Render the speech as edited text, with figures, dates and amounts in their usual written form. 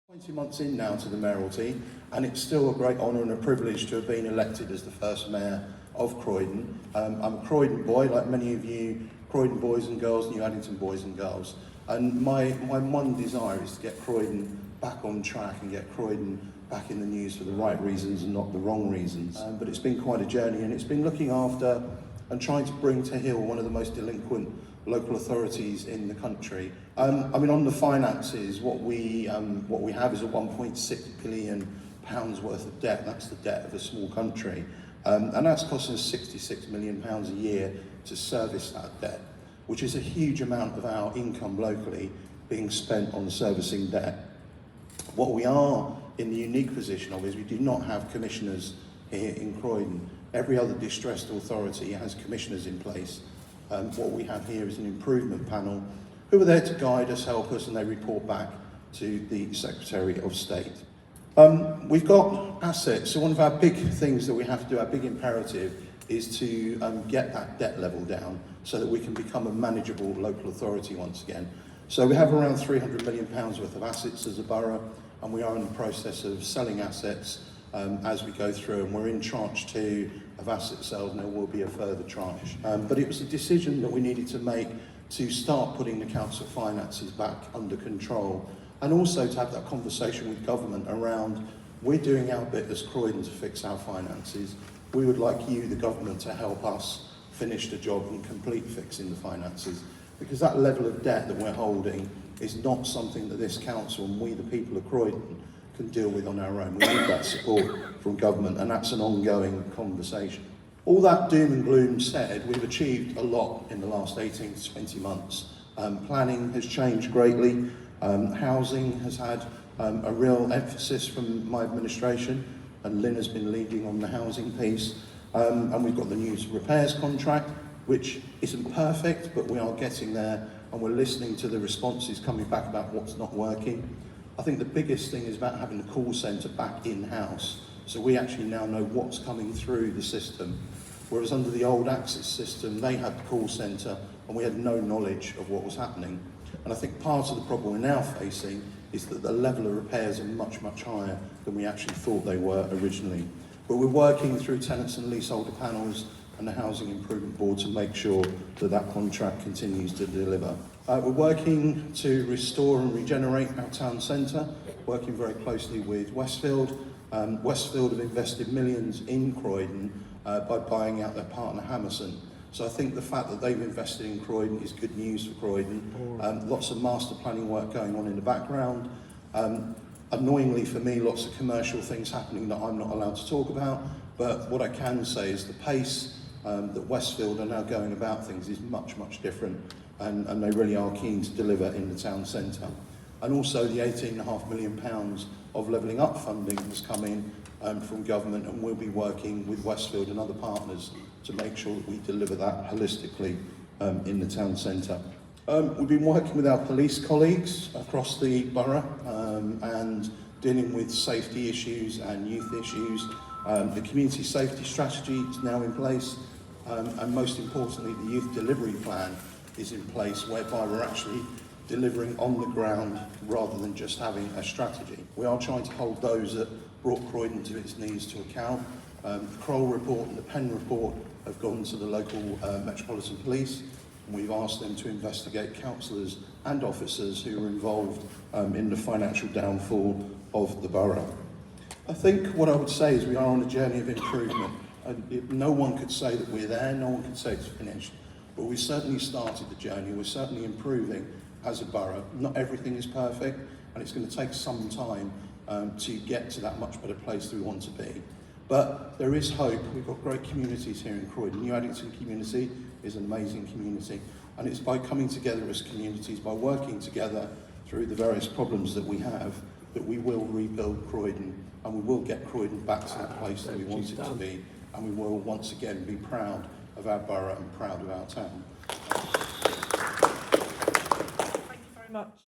20 months in now to the mayoralty, and it's still a great honour and a privilege to have been elected as the first mayor of Croydon. I'm a Croydon boy, like many of you, Croydon boys and girls, New Addington boys and girls. And my one desire is to get Croydon back on track and get Croydon back in the news for the right reasons and not the wrong reasons. But it's been quite a journey, and it's been looking after and trying to bring to heel one of the most delinquent local authorities in the country. I mean, on the finances, what we have is a £1.6 billion worth of debt. That's the debt of a small country, and that's costing us £66 million a year to service that debt, which is a huge amount of our income locally being spent on servicing debt. What we are in the unique position of is we do not have commissioners here in Croydon. Every other distressed authority has commissioners in place. What we have here is an improvement panel who are there to guide us, help us, and they report back to the Secretary of State. We've got assets, so one of our big things that we have to do, our big imperative, is to get that debt level down so that we can become a manageable local authority once again. So we have around £300 million worth of assets as a borough, and we are in the process of selling assets as we go through, and we're in tranche 2 of asset sales, and there will be a further tranche. But it was a decision that we needed to make to start putting the council finances back under control, and also to have that conversation with government around, we're doing our bit as Croydon to fix our finances. We would like you, the government, to help us finish the job and complete fixing the finances, because that level of debt that we're holding is not something that this council and we, the people of Croydon, can deal with on our own. We need that support from government, and that's an ongoing conversation. All that doom and gloom said, we've achieved a lot in the last 18 to 20 months. Planning has changed greatly. Housing has had a real emphasis from my administration, and Lynn has been leading on the housing piece. And we've got the new repairs contract, which isn't perfect, but we are getting there, and we're listening to the responses coming back about what's not working. I think the biggest thing is about having the call centre back in-house, so we actually now know what's coming through the system. Whereas under the old Access system, they had the call centre and we had no knowledge of what was happening. And I think part of the problem we're now facing is that the level of repairs are much, much higher than we actually thought they were originally. But we're working through tenants and leaseholder panels and the Housing Improvement Board to make sure that that contract continues to deliver. We're working to restore and regenerate our town centre, working very closely with Westfield. Westfield have invested millions in Croydon by buying out their partner Hammerson. So I think the fact that they've invested in Croydon is good news for Croydon. Lots of master planning work going on in the background. Annoyingly for me, lots of commercial things happening that I'm not allowed to talk about, but what I can say is the pace that Westfield are now going about things is much, much different, and they really are keen to deliver in the town centre. And also the £18.5 million of levelling up funding has come in from government, and we'll be working with Westfield and other partners to make sure that we deliver that holistically in the town centre. We've been working with our police colleagues across the borough and dealing with safety issues and youth issues. The community safety strategy is now in place, and most importantly, the youth delivery plan is in place, whereby we're actually delivering on the ground rather than just having a strategy. We are trying to hold those that brought Croydon to its knees to account. The Kroll report and the Penn report have gone to the local Metropolitan Police, and we've asked them to investigate councillors and officers who were involved in the financial downfall of the borough. I think what I would say is we are on a journey of improvement. No one could say that we're there, no one could say it's finished, but we certainly started the journey. We're certainly improving as a borough. Not everything is perfect, and it's going to take some time to get to that much better place that we want to be. But there is hope. We've got great communities here in Croydon. New Addington community is an amazing community, and it's by coming together as communities, by working together through the various problems that we have, that we will rebuild Croydon, and we will get Croydon back to that place that we want it to be, and we will once again be proud of our borough and proud of our town. Thank you very much.